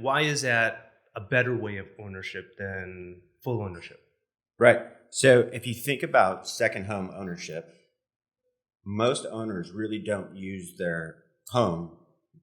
why is that a better way of ownership than full ownership? Right. So if you think about second home ownership, most owners really don't use their home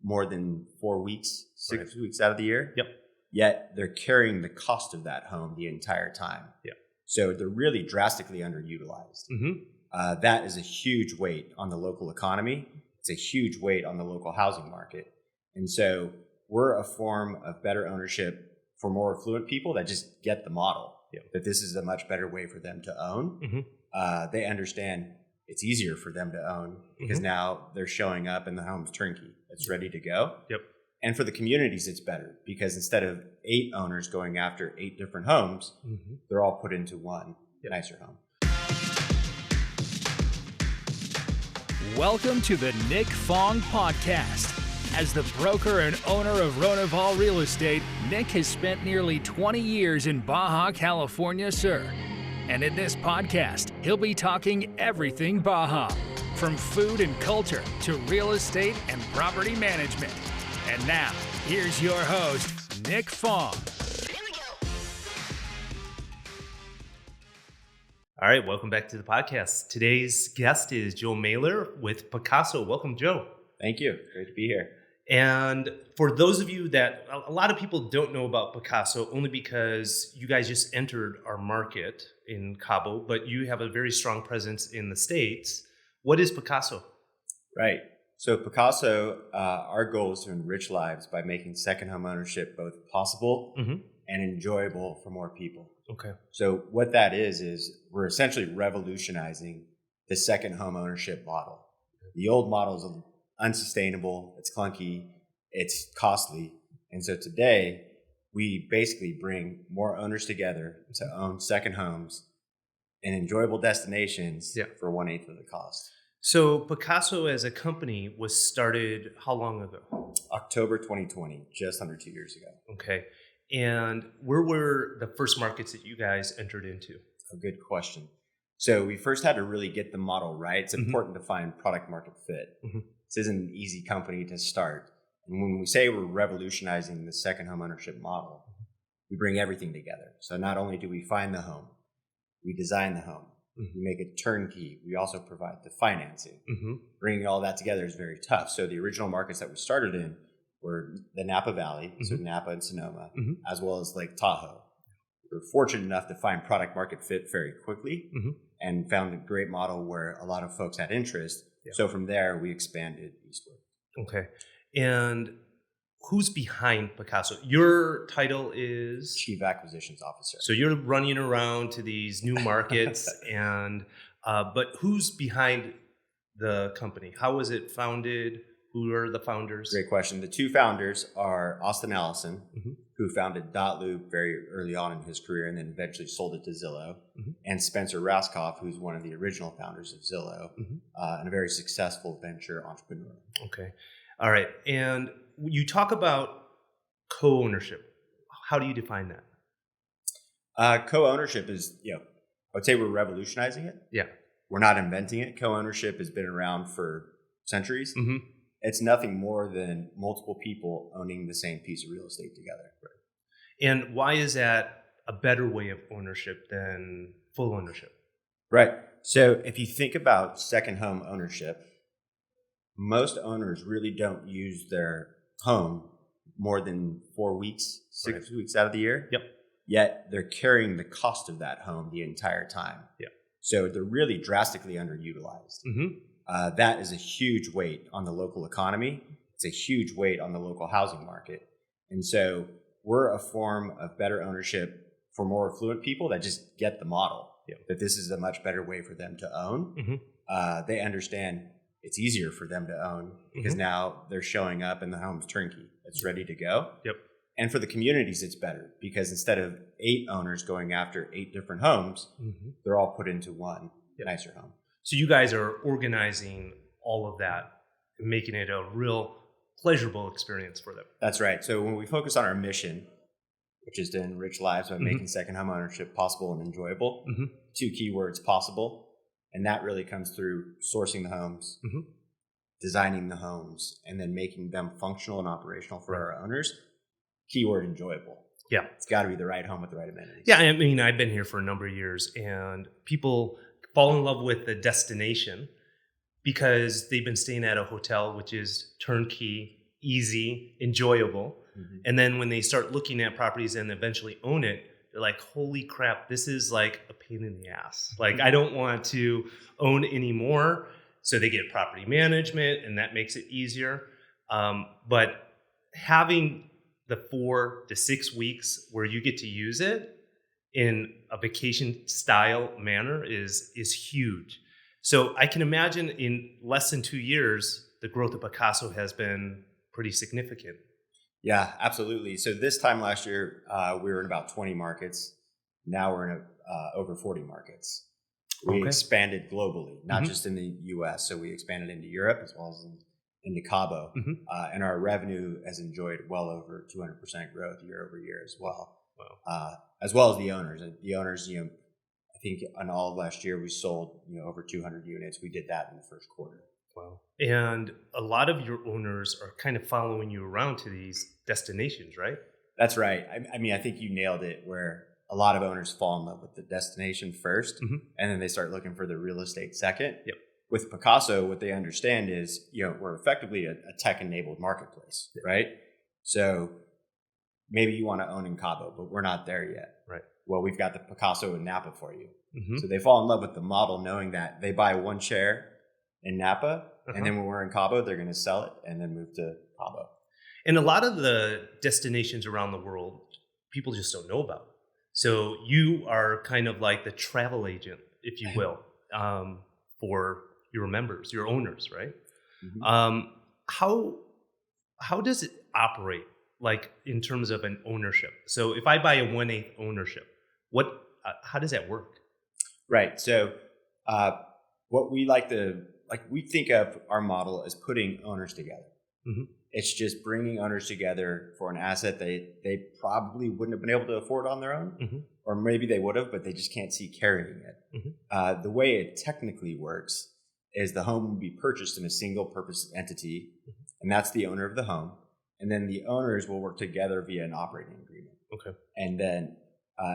more than 4 weeks, 6 weeks out of the year. Yep. Yet they're carrying the cost of that home the entire time. Yep. So they're really drastically underutilized. Mm-hmm. That is a huge weight on the local economy. It's a huge weight on the local housing market. And so we're a form of better ownership for more affluent people that just get the model, that this is a much better way for them to own. Mm-hmm. They understand it's easier for them to own because now they're showing up and the home's turnkey. It's ready to go. Yep. And for the communities, it's better because instead of 8 owners going after 8 different homes, they're all put into one nicer home. Welcome to the Nick Fong Podcast. As the broker and owner of Ronival Real Estate, Nick has spent nearly 20 years in Baja California, sir. And in this podcast, he'll be talking everything Baja, from food and culture to real estate and property management. And now, here's your host, Nick Fong. All right, welcome back to the podcast. Today's guest is Joe Maehler with Pacaso. Welcome, Joe. Thank you. Great to be here. And for those of you that, a lot of people don't know about Pacaso only because you guys just entered our market in Cabo, but you have a very strong presence in the States. What is Pacaso? Right. So Picasso, our goal is to enrich lives by making second home ownership both possible and enjoyable for more people. Okay. So what that is we're essentially revolutionizing the second home ownership model. The old model is unsustainable, it's clunky, it's costly. And so today, we basically bring more owners together to own second homes in enjoyable destinations for 1/8 of the cost. So Pacaso as a company was started how long ago? October 2020, just under 2 years ago. Okay. And where were the first markets that you guys entered into? A good question. So we first had to really get the model right. It's important to find product market fit. This isn't an easy company to start. And when we say we're revolutionizing the second home ownership model, we bring everything together. So not only do we find the home, we design the home, we make it turnkey. We also provide the financing. Bringing all that together is very tough. So the original markets that we started in were the Napa Valley, so Napa and Sonoma, as well as Lake Tahoe. We were fortunate enough to find product market fit very quickly and found a great model where a lot of folks had interest. So from there, we expanded eastward. Okay. And who's behind Pacaso? Your title is? Chief Acquisitions Officer. So you're running around to these new markets, and but who's behind the company? How was it founded? Who are the founders? Great question. The two founders are Austin Allison, who founded Dotloop very early on in his career and then eventually sold it to Zillow, and Spencer Raskoff, who's one of the original founders of Zillow and a very successful venture entrepreneur. Okay. All right. And you talk about co-ownership. How do you define that? Co-ownership is, I would say we're revolutionizing it. Yeah. We're not inventing it. Co-ownership has been around for centuries. It's nothing more than multiple people owning the same piece of real estate together. Right. And why is that a better way of ownership than full ownership? Right. So if you think about second home ownership, most owners really don't use their home more than 4 weeks, 6 weeks out of the year. Yep. Yet they're carrying the cost of that home the entire time. Yep. So they're really drastically underutilized. That is a huge weight on the local economy. It's a huge weight on the local housing market. And so we're a form of better ownership for more affluent people that just get the model, that this is a much better way for them to own. They understand it's easier for them to own because now they're showing up and the home's turnkey. It's ready to go. Yep. And for the communities, it's better because instead of 8 owners going after 8 different homes, they're all put into one nicer home. So you guys are organizing all of that and making it a real pleasurable experience for them. That's right. So when we focus on our mission, which is to enrich lives by making second home ownership possible and enjoyable, 2 key words, possible. And that really comes through sourcing the homes, designing the homes, and then making them functional and operational for our owners. keyword enjoyable. Yeah. It's got to be the right home with the right amenities. Yeah, I mean, I've been here for a number of years, and people fall in love with the destination because they've been staying at a hotel, which is turnkey, easy, enjoyable. Mm-hmm. And then when they start looking at properties and eventually own it, they're like, holy crap, this is like a pain in the ass. Like, I don't want to own anymore. So they get property management, and that makes it easier. But having the 4 to 6 weeks where you get to use it in a vacation style manner is huge. So I can imagine in less than 2 years, the growth of Picasso has been pretty significant. Yeah, absolutely. So this time last year, we were in about 20 markets. Now we're in over 40 markets. We expanded globally, not just in the U.S. So we expanded into Europe as well as into Cabo. And our revenue has enjoyed well over 200% growth year over year as well. Wow. As well as the owners. And the owners, I think on all of last year, we sold, over 200 units. We did that in the first quarter. Wow. And a lot of your owners are kind of following you around to these destinations, right? That's right. I mean, I think you nailed it, where a lot of owners fall in love with the destination first, and then they start looking for the real estate second. Yep. With Picasso, what they understand is, we're effectively a tech-enabled marketplace, right? So maybe you want to own in Cabo, but we're not there yet. Right. Well, we've got the Picasso in Napa for you. So they fall in love with the model, knowing that they buy one share in Napa, and then when we're in Cabo, they're going to sell it and then move to Cabo. And a lot of the destinations around the world, people just don't know about. So you are kind of like the travel agent, if you will, for your members, your owners, right? How does it operate, like in terms of an ownership? So if I buy a 1/8 ownership, how does that work? Right. So what we we think of our model as putting owners together. It's just bringing owners together for an asset they probably wouldn't have been able to afford on their own, or maybe they would have, but they just can't see carrying it. The way it technically works is the home will be purchased in a single purpose entity, and that's the owner of the home. And then the owners will work together via an operating agreement. Okay. And then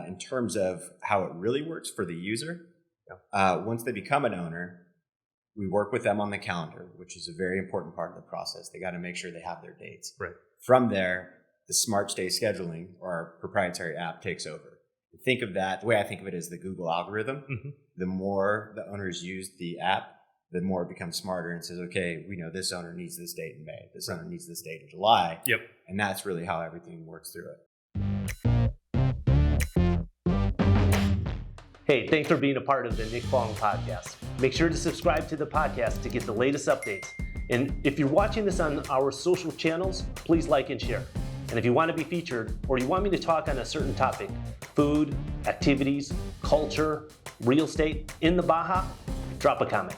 in terms of how it really works for the user, once they become an owner, we work with them on the calendar, which is a very important part of the process. They got to make sure they have their dates. Right. From there, the Smart Stay scheduling, or our proprietary app, takes over. Think of that, the way I think of it is the Google algorithm. The more the owners use the app, the more it becomes smarter and says, okay, we know this owner needs this date in May. This owner needs this date in July. Yep. And that's really how everything works through it. Hey, thanks for being a part of the Nick Fong Podcast. Make sure to subscribe to the podcast to get the latest updates. And if you're watching this on our social channels, please like and share. And if you want to be featured, or you want me to talk on a certain topic, food, activities, culture, real estate in the Baja, drop a comment.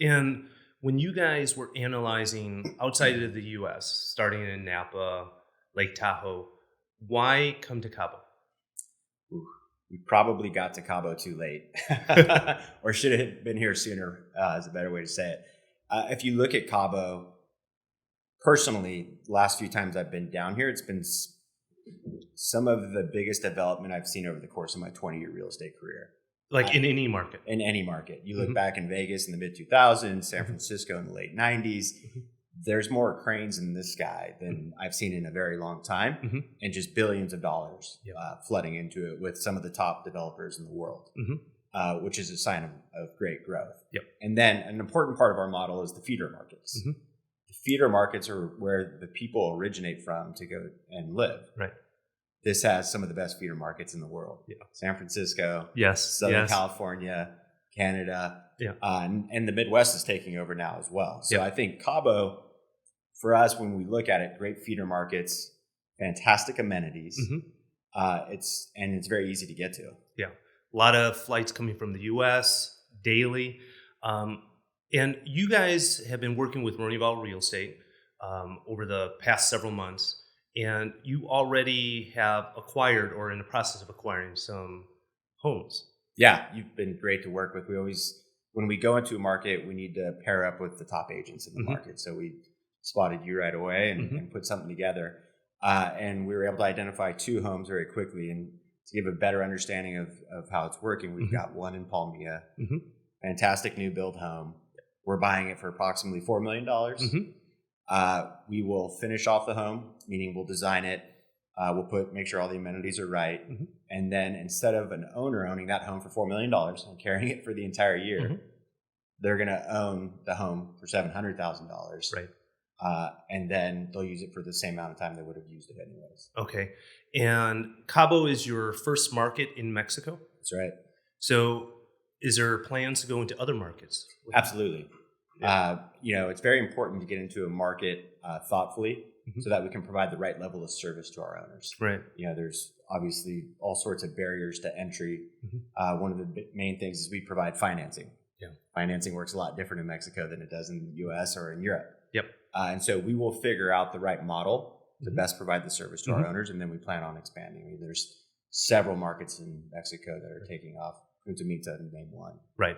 And when you guys were analyzing outside of the U.S., starting in Napa, Lake Tahoe, why come to Cabo? We probably got to Cabo too late, or should have been here sooner, is a better way to say it. If you look at Cabo, personally, the last few times I've been down here, it's been some of the biggest development I've seen over the course of my 20-year real estate career. Like in any market? In any market. You look back in Vegas in the mid-2000s, San Francisco in the late 90s, there's more cranes in the sky than I've seen in a very long time, and just billions of dollars flooding into it with some of the top developers in the world, which is a sign of great growth. Yep. And then an important part of our model is the feeder markets. The feeder markets are where the people originate from to go and live. Right. This has some of the best feeder markets in the world. Yeah. San Francisco, Southern California, Canada, and the Midwest is taking over now as well. So I think Cabo, for us, when we look at it, great feeder markets, fantastic amenities. It's very easy to get to. Yeah, a lot of flights coming from the U.S. daily, and you guys have been working with Ronival Real Estate over the past several months. And you already have acquired or in the process of acquiring some homes. Yeah, you've been great to work with. We when we go into a market, we need to pair up with the top agents in the market. So we spotted you right away and put something together. And we were able to identify 2 homes very quickly. And to give a better understanding of how it's working, we've got one in Palmilla, fantastic new build home. We're buying it for approximately $4 million. We will finish off the home, meaning we'll design it. We'll make sure all the amenities are right. And then instead of an owner owning that home for $4 million and carrying it for the entire year, they're going to own the home for $700,000. Right. And then they'll use it for the same amount of time they would have used it anyways. Okay. And Cabo is your first market in Mexico? That's right. So is there plans to go into other markets? Absolutely. Yeah. It's very important to get into a market thoughtfully so that we can provide the right level of service to our owners. Right. There's obviously all sorts of barriers to entry. One of the main things is we provide financing. Yeah. Financing works a lot different in Mexico than it does in the U.S. or in Europe. Yep. And so we will figure out the right model to best provide the service to our owners, and then we plan on expanding. I mean, there's several markets in Mexico that are taking off. Punta Mita, name one. Right.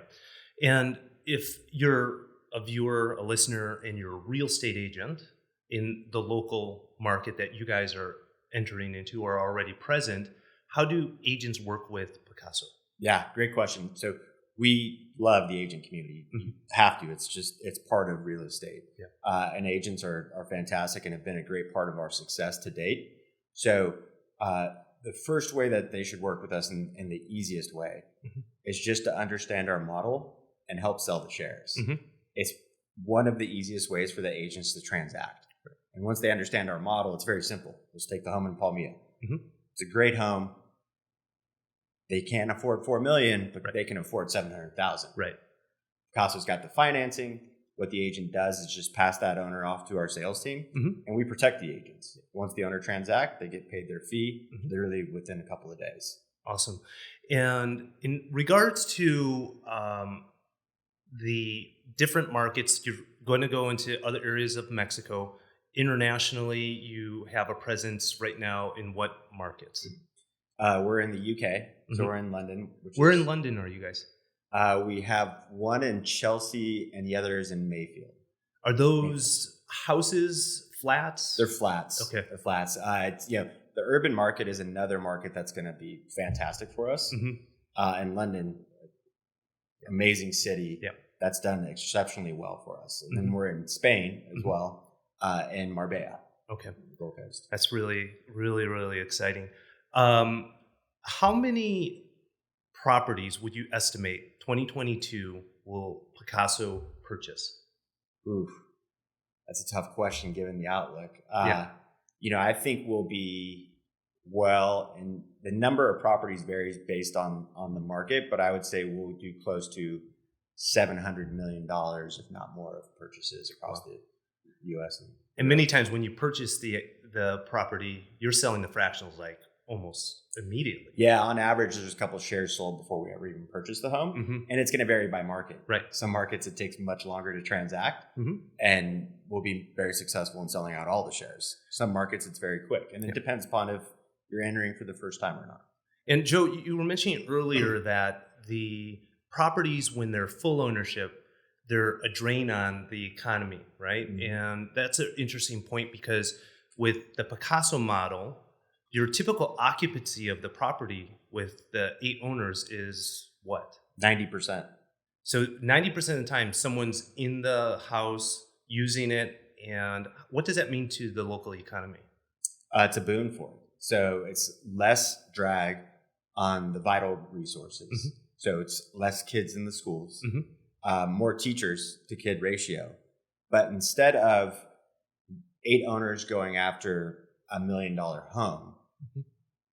And if you're a viewer, a listener, and you're a real estate agent in the local market that you guys are entering into or are already present, how do agents work with Picasso? Yeah, great question. So we love the agent community. You have to. It's part of real estate. Yeah. And agents are fantastic and have been a great part of our success to date. So the first way that they should work with us in the easiest way is just to understand our model and help sell the shares. It's one of the easiest ways for the agents to transact. Right. And once they understand our model, it's very simple. Let's take the home in Palmilla. It's a great home. They can't afford $4 million, but they can afford $700,000. Right. Picasso's got the financing. What the agent does is just pass that owner off to our sales team, and we protect the agents. Once the owner transact, they get paid their fee literally within a couple of days. Awesome. And in regards to the different markets, you're going to go into other areas of Mexico. Internationally, you have a presence right now in what markets? We're in the UK, so we're in London. Where in London are you guys? We have one in Chelsea and the other is in Mayfield. Are those houses, flats? They're flats. Okay. They're flats. The urban market is another market that's going to be fantastic for us. In London, amazing city. Yep. That's done exceptionally well for us. And then we're in Spain as well, in Marbella. Okay. Gold Coast. That's really, really, really exciting. How many properties would you estimate 2022 will Picasso purchase? Oof, that's a tough question given the outlook. Yeah. I think we'll be and the number of properties varies based on the market, but I would say we'll do close to $700 million, if not more, of purchases across the U.S. And many times when you purchase the property, you're selling the fractionals like almost immediately. Yeah, on average, there's a couple of shares sold before we ever even purchase the home. And it's going to vary by market. Right. Some markets, it takes much longer to transact, and we'll be very successful in selling out all the shares. Some markets, it's very quick. And it depends upon if you're entering for the first time or not. And Joe, you were mentioning earlier that the properties, when they're full ownership, they're a drain on the economy, right? And that's an interesting point because with the Picasso model, your typical occupancy of the property with the 8 owners is what? 90%. So 90% of the time, someone's in the house using it. And what does that mean to the local economy? It's a boon for it. So it's less drag on the vital resources. So it's less kids in the schools, more teachers to kid ratio. But instead of 8 owners going after $1 million home,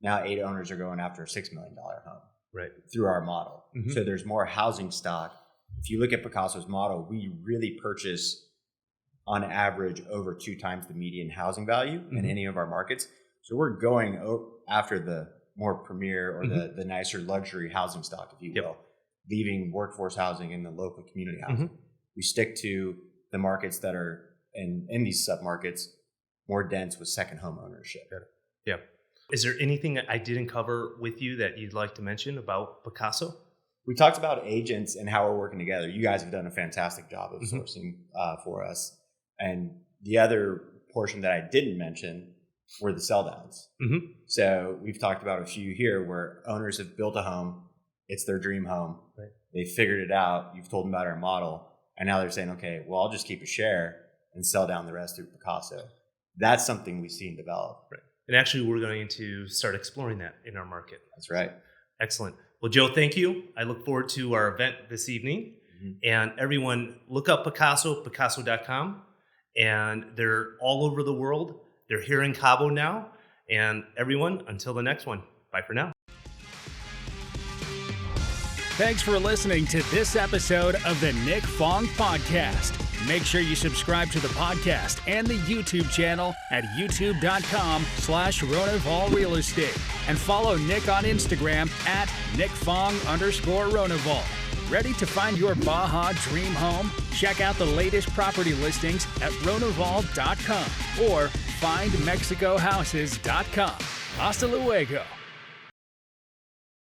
now 8 owners are going after a $6 million home, right? Through our model. So there's more housing stock. If you look at Picasso's model, we really purchase on average over 2 times the median housing value in any of our markets. So we're going after the more premier or the nicer luxury housing stock, if you will, leaving workforce housing in the local community housing. We stick to the markets that are in these submarkets more dense with second home ownership. Yeah. Is there anything that I didn't cover with you that you'd like to mention about Picasso? We talked about agents and how we're working together. You guys have done a fantastic job of sourcing for us. And the other portion that I didn't mention were the sell downs. So we've talked about a few here where owners have built a home. It's their dream home. Right. They figured it out. You've told them about our model. And now they're saying, okay, well, I'll just keep a share and sell down the rest through Picasso. That's something we've seen develop. Right. And actually, we're going to start exploring that in our market. That's right. Excellent. Well, Joe, thank you. I look forward to our event this evening. And everyone, look up Picasso, Picasso.com. And they're all over the world. They're here in Cabo now. And everyone, until the next one, bye for now. Thanks for listening to this episode of the Nick Fong Podcast. Make sure you subscribe to the podcast and the YouTube channel at youtube.com/Ronival Real Estate. And follow Nick on Instagram at NickFong_Ronival. Ready to find your Baja dream home? Check out the latest property listings at Ronival.com or findmexicohouses.com. Hasta luego.